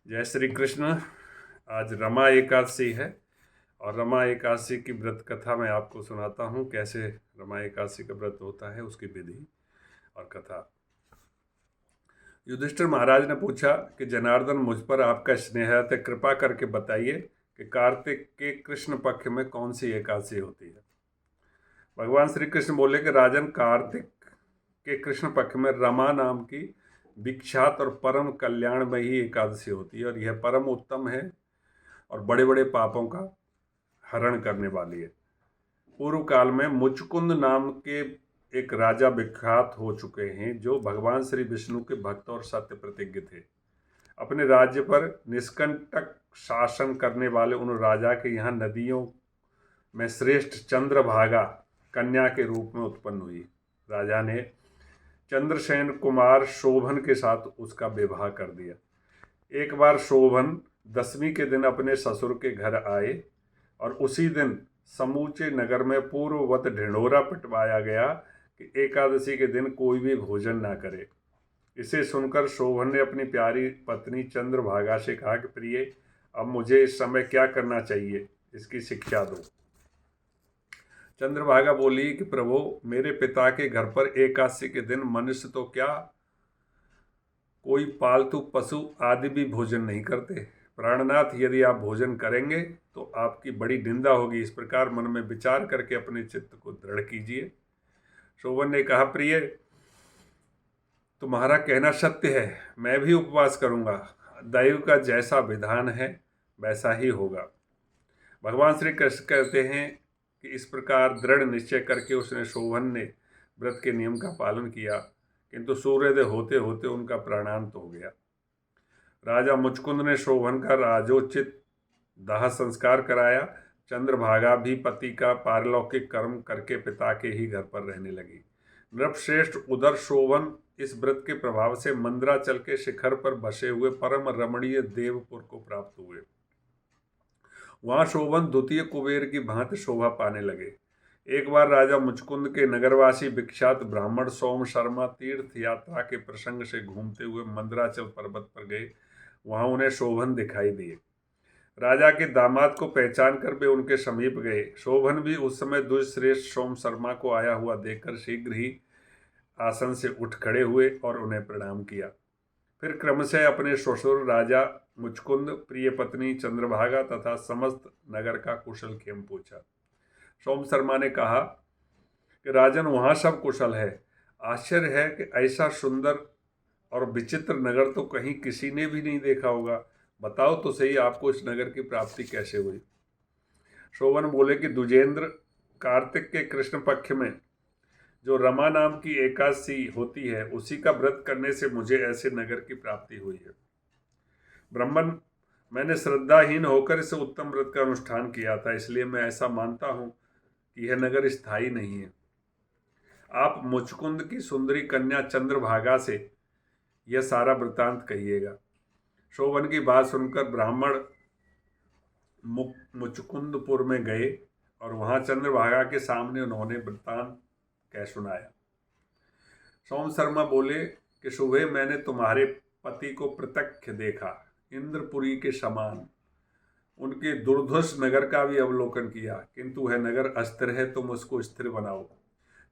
जय श्री कृष्ण। आज रमा एकादशी है और रमा एकादशी की व्रत कथा मैं आपको सुनाता हूँ। कैसे रमा एकादशी का व्रत होता है, उसकी विधि और कथा। युधिष्ठिर महाराज ने पूछा कि जनार्दन, मुझ पर आपका स्नेह है तो कृपा करके बताइए कि कार्तिक के कृष्ण पक्ष में कौन सी एकादशी होती है। भगवान श्री कृष्ण बोले कि राजन, कार्तिक के कृष्ण पक्ष में रमा नाम की विख्यात और परम कल्याणमयी एकादशी होती है और यह परम उत्तम है और बड़े बड़े पापों का हरण करने वाली है। पूर्व काल में मुचकुंद नाम के एक राजा विख्यात हो चुके हैं, जो भगवान श्री विष्णु के भक्त और सत्य प्रतिज्ञ थे। अपने राज्य पर निष्कंटक शासन करने वाले उन राजा के यहाँ नदियों में श्रेष्ठ चंद्रभागा कन्या के रूप में उत्पन्न हुई। राजा ने चंद्रसेन कुमार शोभन के साथ उसका विवाह कर दिया। एक बार शोभन दशमी के दिन अपने ससुर के घर आए और उसी दिन समूचे नगर में पूर्ववत ढिंढोरा पिटवाया गया कि एकादशी के दिन कोई भी भोजन ना करे। इसे सुनकर शोभन ने अपनी प्यारी पत्नी चंद्रभागा से कहा कि प्रिय, अब मुझे इस समय क्या करना चाहिए, इसकी शिक्षा दो। चंद्रभागा बोली कि प्रभु, मेरे पिता के घर पर एकादशी के दिन मनुष्य तो क्या, कोई पालतू पशु आदि भी भोजन नहीं करते। प्राणनाथ, यदि आप भोजन करेंगे तो आपकी बड़ी निंदा होगी। इस प्रकार मन में विचार करके अपने चित्त को दृढ़ कीजिए। शोभन ने कहा, प्रिय, तुम्हारा कहना सत्य है, मैं भी उपवास करूंगा। दैव का जैसा विधान है वैसा ही होगा। भगवान श्री कृष्ण कहते हैं कि इस प्रकार दृढ़ निश्चय करके उसने शोभन ने व्रत के नियम का पालन किया, किंतु सूर्योदय होते होते उनका प्राणांत हो गया। राजा मुचकुंद ने शोभन का राजोचित दाह संस्कार कराया। चंद्रभागा भी पति का पारलौकिक कर्म करके पिता के ही घर पर रहने लगी। नृपश्रेष्ठ उदर शोभन इस व्रत के प्रभाव से मंदराचल के शिखर पर बसे हुए परम रमणीय देवपुर को प्राप्त हुए। वहां शोभन द्वितीय कुबेर की भांति शोभा पाने लगे। एक बार राजा मुचकुंद के नगरवासी विख्यात ब्राह्मण सोम शर्मा तीर्थ यात्रा के प्रसंग से घूमते हुए मंदराचल पर्वत पर गए। वहां उन्हें शोभन दिखाई दिए। राजा के दामाद को पहचान कर वे उनके समीप गए। शोभन भी उस समय द्विजश्रेष्ठ सोम शर्मा को आया हुआ देखकर शीघ्र ही आसन से उठ खड़े हुए और उन्हें प्रणाम किया। फिर क्रमशः अपने ससुर राजा मुचकुंद, प्रिय पत्नी चंद्रभागा तथा समस्त नगर का कुशल क्षेम पूछा। सोम शर्मा ने कहा कि राजन, वहाँ सब कुशल है। आश्चर्य है कि ऐसा सुंदर और विचित्र नगर तो कहीं किसी ने भी नहीं देखा होगा। बताओ तो सही, आपको इस नगर की प्राप्ति कैसे हुई। शोभन बोले कि द्विजेंद्र, कार्तिक के कृष्ण पक्ष में जो रमा नाम की एकादशी होती है, उसी का व्रत करने से मुझे ऐसे नगर की प्राप्ति हुई है। ब्राह्मण, मैंने श्रद्धाहीन होकर इस उत्तम व्रत का अनुष्ठान किया था, इसलिए मैं ऐसा मानता हूँ कि यह नगर स्थायी नहीं है। आप मुचकुंद की सुंदरी कन्या चंद्रभागा से यह सारा वृत्तांत कहिएगा। शोभन की बात सुनकर ब्राह्मण मुचकुंदपुर में गए और वहां चंद्रभागा के सामने उन्होंने वृत्तांत कह सुनाया। सोम शर्मा बोले कि सुबह मैंने तुम्हारे पति को प्रत्यक्ष देखा, इंद्रपुरी के समान। उनके दुर्धर्ष नगर का भी अवलोकन किया, किंतु वह नगर अस्थिर है, तुम उसको स्थिर बनाओ।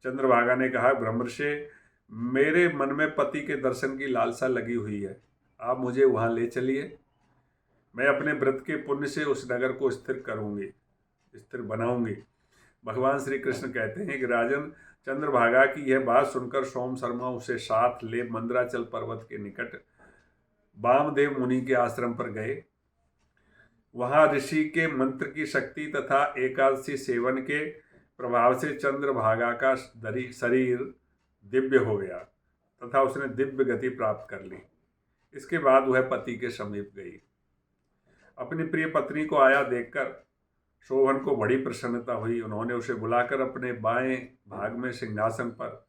चंद्रभागा ने कहा, ब्रह्मर्षि, मेरे मन में पति के दर्शन की लालसा लगी हुई है, आप मुझे वहां ले चलिए। मैं अपने व्रत के पुण्य से उस नगर को स्थिर करूंगी, स्थिर बनाऊंगी। भगवान श्री कृष्ण कहते हैं कि राजन, चंद्रभागा की यह बात सुनकर सोम शर्मा उसे साथ ले मंदराचल पर्वत के निकट वामदेव मुनि के आश्रम पर गए। वहां ऋषि के मंत्र की शक्ति तथा एकादशी सेवन के प्रभाव से चंद्रभागा का शरीर दिव्य हो गया तथा उसने दिव्य गति प्राप्त कर ली। इसके बाद वह पति के समीप गई। अपनी प्रिय पत्नी को आया देखकर शोभन को बड़ी प्रसन्नता हुई। उन्होंने उसे बुलाकर अपने बाएं भाग में सिंहासन पर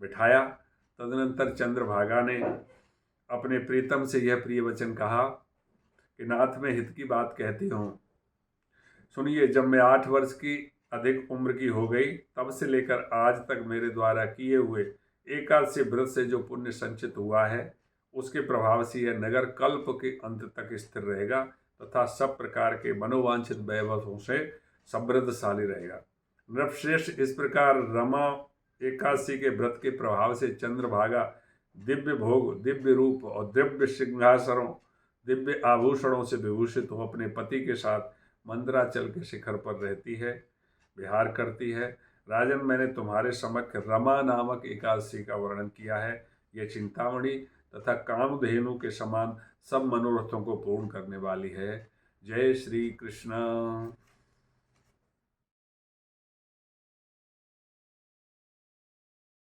बिठाया। तदनंतर चंद्रभागा ने अपने प्रीतम से यह प्रिय वचन कहा कि नाथ, मैं हित की बात कहती हूँ, सुनिए। जब मैं 8 वर्ष की अधिक उम्र की हो गई, तब से लेकर आज तक मेरे द्वारा किए हुए एकादशी व्रत से जो पुण्य संचित हुआ है, उसके प्रभाव से यह नगर कल्प के अंत तक स्थिर रहेगा तथा सब प्रकार के मनोवांछित वैभवों से समृद्धशाली रहेगा। नृपश्रेष्ठ, इस प्रकार रमा एकादशी के व्रत के प्रभाव से चंद्रभागा दिव्य भोग, दिव्य रूप और दिव्य सिंहासनों, दिव्य आभूषणों से विभूषित हो अपने पति के साथ मंदराचल के शिखर पर रहती है, विहार करती है। राजन, मैंने तुम्हारे समक्ष रमा नामक एकादशी का वर्णन किया है। यह चिंतामणि तथा कामधेनु के समान सब मनोरथों को पूर्ण करने वाली है। जय श्री कृष्ण।